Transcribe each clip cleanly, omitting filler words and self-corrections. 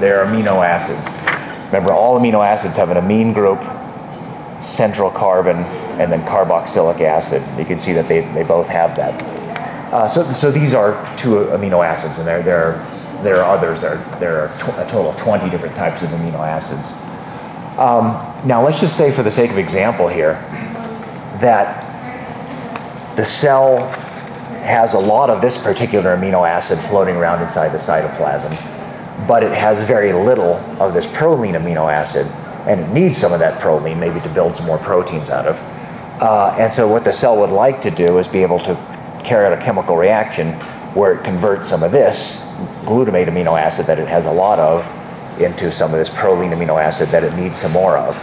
They're amino acids. Remember, all amino acids have an amine group, central carbon, and then carboxylic acid. You can see that they both have that. So these are two amino acids, and there are others. There are a total of 20 different types of amino acids. Now let's just say, for the sake of example here, that the cell has a lot of this particular amino acid floating around inside the cytoplasm, but it has very little of this proline amino acid, and it needs some of that proline maybe to build some more proteins out of. And so what the cell would like to do is be able to carry out a chemical reaction where it converts some of this glutamate amino acid that it has a lot of into some of this proline amino acid that it needs some more of.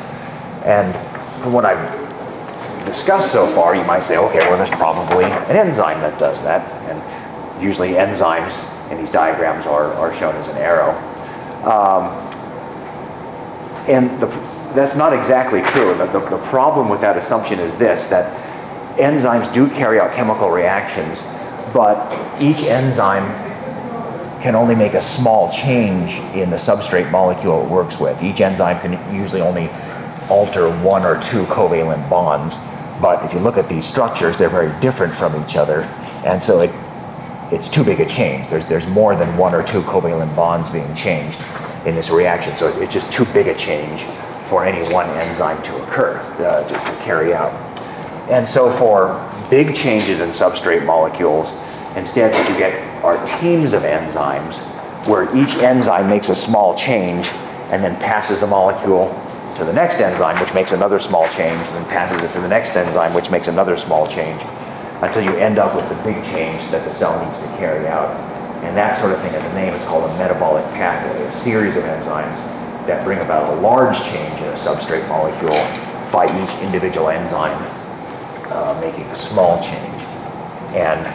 And from what I've discussed so far, you might say, okay, well, there's probably an enzyme that does that. And usually enzymes in these diagrams are shown as an arrow. That's not exactly true. The problem with that assumption is this, that enzymes do carry out chemical reactions, but each enzyme can only make a small change in the substrate molecule it works with. Each enzyme can usually only alter one or two covalent bonds, but if you look at these structures, they're very different from each other, and so it's too big a change. There's more than one or two covalent bonds being changed in this reaction, so it's just too big a change for any one enzyme to occur, to carry out. And so for big changes in substrate molecules, instead what you get are teams of enzymes where each enzyme makes a small change and then passes the molecule to the next enzyme, which makes another small change, and then passes it to the next enzyme, which makes another small change, until you end up with the big change that the cell needs to carry out. And that sort of thing, in the name, it's called a metabolic pathway, a series of enzymes that bring about a large change in a substrate molecule by each individual enzyme making a small change. And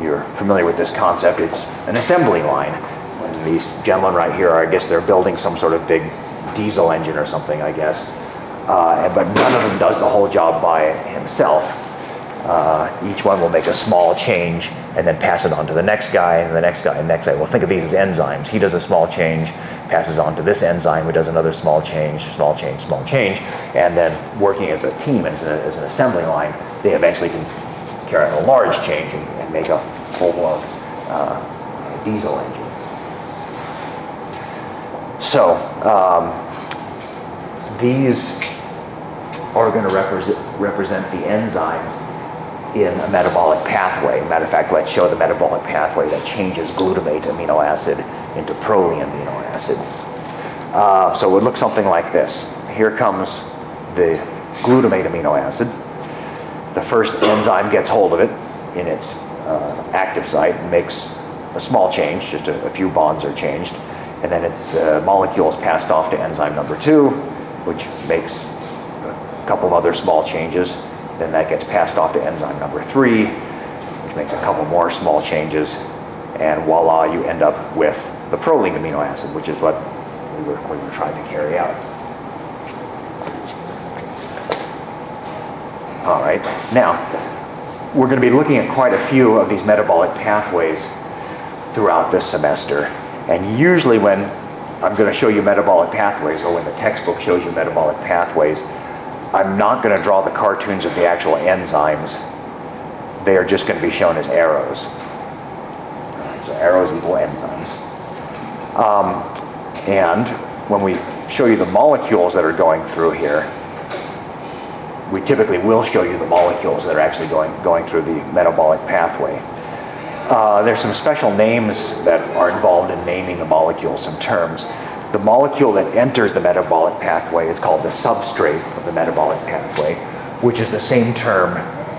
you're familiar with this concept. It's an assembly line. And these gentlemen right here, I guess they're building some sort of big diesel engine or something, I guess. But none of them does the whole job by himself. Each one will make a small change and then pass it on to the next guy, and the next guy, and the next guy. Well, think of these as enzymes. He does a small change, passes on to this enzyme, who does another small change, small change, small change, and then working as a team, as an assembly line, they eventually can carry out a large change and make a full-blown diesel engine. So these are going to represent the enzymes in a metabolic pathway. Matter of fact, let's show the metabolic pathway that changes glutamate amino acid into proline amino acid. So it would look something like this. Here comes the glutamate amino acid. The first enzyme gets hold of it in its active site and makes a small change, just a few bonds are changed, and then the molecule is passed off to enzyme number 2, which makes a couple of other small changes. Then that gets passed off to enzyme number 3, which makes a couple more small changes, and voila, you end up with the proline amino acid, which is what we were trying to carry out. All right, now we're going to be looking at quite a few of these metabolic pathways throughout this semester, and usually when I'm going to show you metabolic pathways, or when the textbook shows you metabolic pathways, I'm not going to draw the cartoons of the actual enzymes. They are just going to be shown as arrows. So arrows equal enzymes. And when we show you the molecules that are going through here, we typically will show you the molecules that are actually going through the metabolic pathway. There's some special names that are involved in naming the molecules, some terms. The molecule that enters the metabolic pathway is called the substrate of the metabolic pathway, which is the same term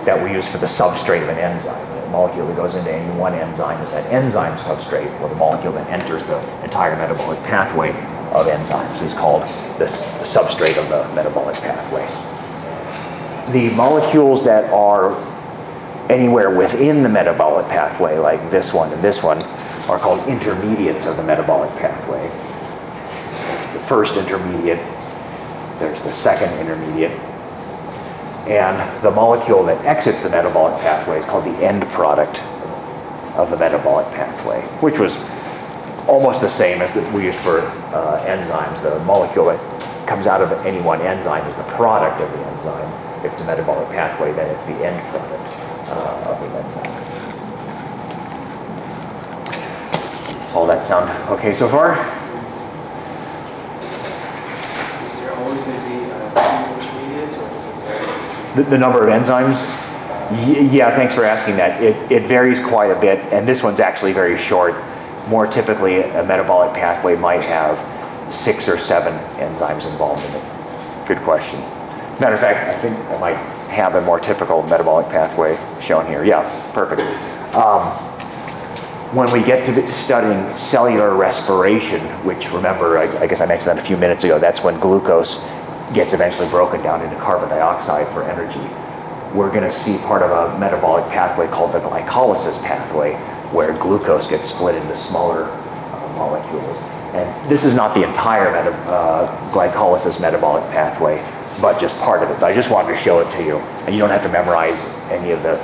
that we use for the substrate of an enzyme. The molecule that goes into any one enzyme is that enzyme substrate, or the molecule that enters the entire metabolic pathway of enzymes is called the substrate of the metabolic pathway. The molecules that are anywhere within the metabolic pathway, like this one and this one, are called intermediates of the metabolic pathway. The first intermediate, there's the second intermediate, and the molecule that exits the metabolic pathway is called the end product of the metabolic pathway, which was almost the same as that we use for enzymes. The molecule that comes out of any one enzyme is the product of the enzyme. If it's a metabolic pathway, then it's the end product of the enzyme. All that sound okay so far? Is there always going to be two intermediates, or is it vary? The number of enzymes? Yeah, thanks for asking that. It varies quite a bit, and this one's actually very short. More typically, a metabolic pathway might have 6 or 7 enzymes involved in it. Good question. Matter of fact, I think I might have a more typical metabolic pathway shown here. Yeah, perfect. When we get to studying cellular respiration, which remember, I guess I mentioned that a few minutes ago, that's when glucose gets eventually broken down into carbon dioxide for energy. We're going to see part of a metabolic pathway called the glycolysis pathway, where glucose gets split into smaller molecules. And this is not the entire glycolysis metabolic pathway, but just part of it. But I just wanted to show it to you. And you don't have to memorize any of the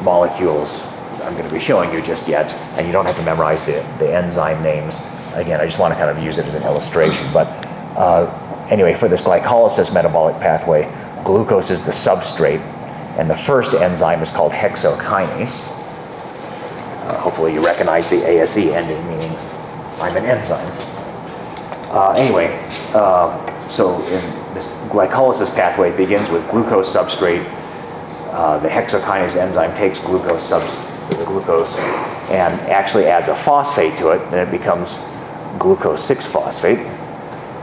molecules I'm going to be showing you just yet. And you don't have to memorize the enzyme names. Again, I just want to kind of use it as an illustration. But anyway, for this glycolysis metabolic pathway, glucose is the substrate. And the first enzyme is called hexokinase. Hopefully you recognize the ASE ending, meaning I'm an enzyme. So in this glycolysis pathway, it begins with glucose substrate. The hexokinase enzyme takes glucose and actually adds a phosphate to it, then it becomes glucose 6-phosphate.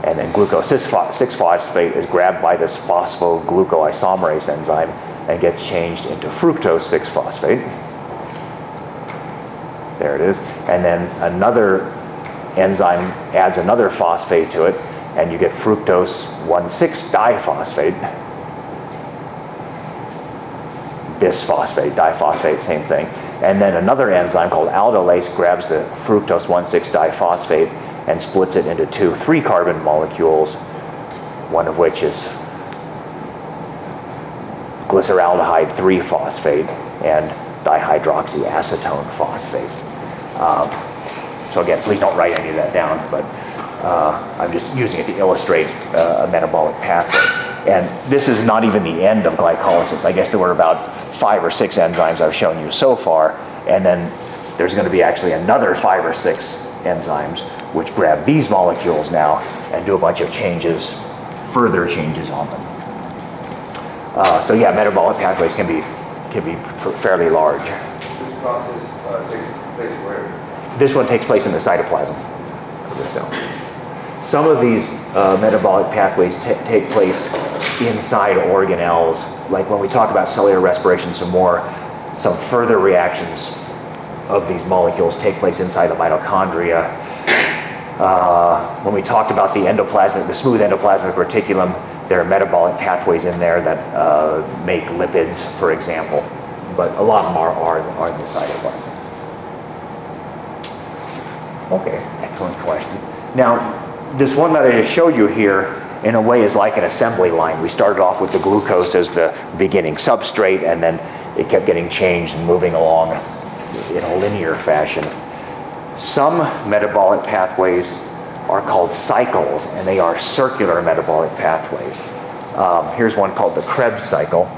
And then glucose 6-phosphate is grabbed by this phosphoglucoisomerase enzyme and gets changed into fructose 6-phosphate. There it is. And then another enzyme adds another phosphate to it, and you get fructose 1,6-diphosphate. Bisphosphate, diphosphate, same thing. And then another enzyme called aldolase grabs the fructose 1,6-diphosphate and splits it into 2 3-carbon molecules, one of which is glyceraldehyde 3-phosphate and dihydroxyacetone phosphate. So again, please don't write any of that down, but I'm just using it to illustrate a metabolic pathway. And this is not even the end of glycolysis. I guess there were about 5 or 6 enzymes I've shown you so far, and then there's going to be actually another 5 or 6 enzymes which grab these molecules now and do a bunch of changes, further changes on them. So yeah, metabolic pathways can be fairly large. This process takes place where? This one takes place in the cytoplasm of the cell. Some of these metabolic pathways take place inside organelles. Like when we talk about cellular respiration some further reactions of these molecules take place inside the mitochondria. When we talked about the smooth endoplasmic reticulum, there are metabolic pathways in there that make lipids, for example. But a lot of them are in the cytoplasm. Okay, excellent question. Now, this one that I just showed you here, in a way, is like an assembly line. We started off with the glucose as the beginning substrate, and then it kept getting changed and moving along in a linear fashion. Some metabolic pathways are called cycles, and they are circular metabolic pathways. Here's one called the Krebs cycle.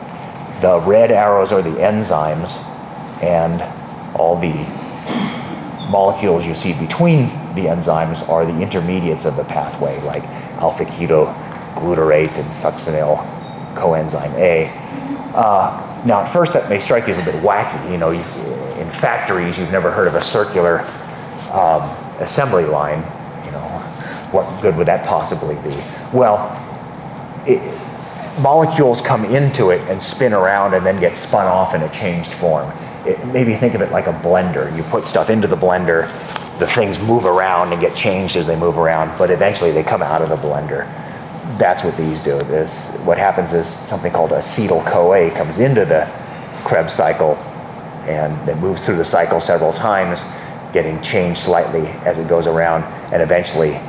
The red arrows are the enzymes, and all the molecules you see between the enzymes are the intermediates of the pathway, like alpha-ketoglutarate and succinyl coenzyme A. Now, at first, that may strike you as a bit wacky. You know, in factories, you've never heard of a circular assembly line. You know, what good would that possibly be? Well, molecules come into it and spin around and then get spun off in a changed form. Maybe think of it like a blender. You put stuff into the blender, the things move around and get changed as they move around, but eventually they come out of the blender. That's what these do. What happens is something called acetyl-CoA comes into the Krebs cycle, and it moves through the cycle several times, getting changed slightly as it goes around, and eventually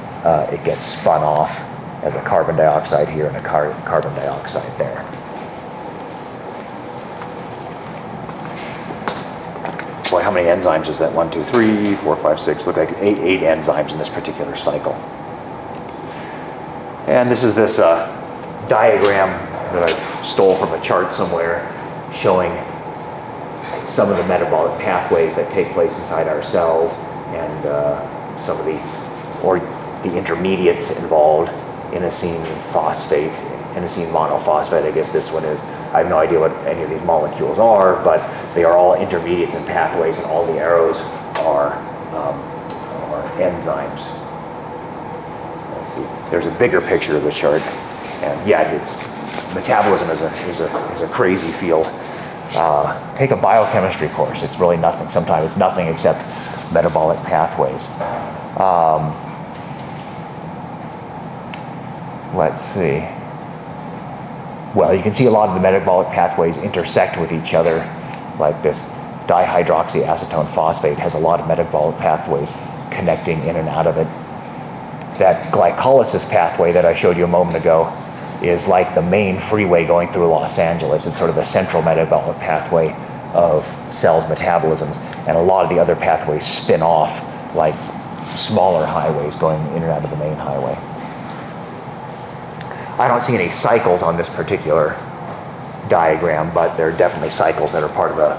it gets spun off as a carbon dioxide here and a carbon dioxide there. boy, how many enzymes is that? 1, 2, 3, 4, 5, 6, look like eight enzymes in this particular cycle. And this is this diagram that I stole from a chart somewhere showing some of the metabolic pathways that take place inside our cells and some of the intermediates involved, inosine phosphate, inosine monophosphate, I guess this one is. I have no idea what any of these molecules are, but they are all intermediates and pathways, and all the arrows are enzymes. Let's see. There's a bigger picture of the chart, and yeah, metabolism is a crazy field. Take a biochemistry course. It's really nothing. Sometimes it's nothing except metabolic pathways. Let's see. Well, you can see a lot of the metabolic pathways intersect with each other, like this dihydroxyacetone phosphate has a lot of metabolic pathways connecting in and out of it. That glycolysis pathway that I showed you a moment ago is like the main freeway going through Los Angeles. It's sort of the central metabolic pathway of cells' metabolisms, and a lot of the other pathways spin off like smaller highways going in and out of the main highway. I don't see any cycles on this particular diagram, but there are definitely cycles that are part of the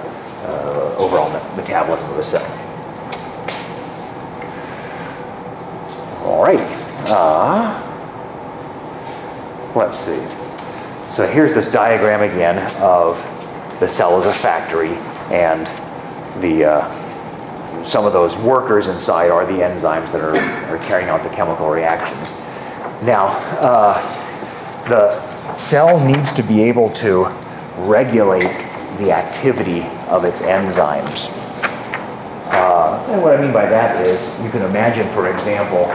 overall metabolism of the cell. All right. Let's see. So here's this diagram again of the cell as a factory, and some of those workers inside are the enzymes that are carrying out the chemical reactions. Now, the cell needs to be able to regulate the activity of its enzymes. And what I mean by that is, you can imagine, for example,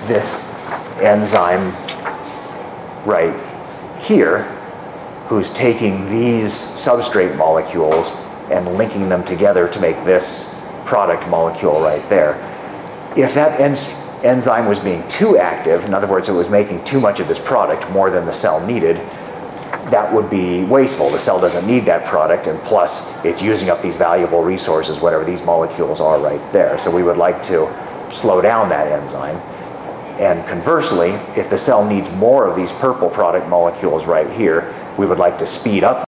this enzyme right here, who's taking these substrate molecules and linking them together to make this product molecule right there. If that enzyme was being too active, in other words, it was making too much of this product, more than the cell needed, that would be wasteful. The cell doesn't need that product, and plus it's using up these valuable resources, whatever these molecules are right there. So we would like to slow down that enzyme. And conversely, if the cell needs more of these purple product molecules right here, we would like to speed up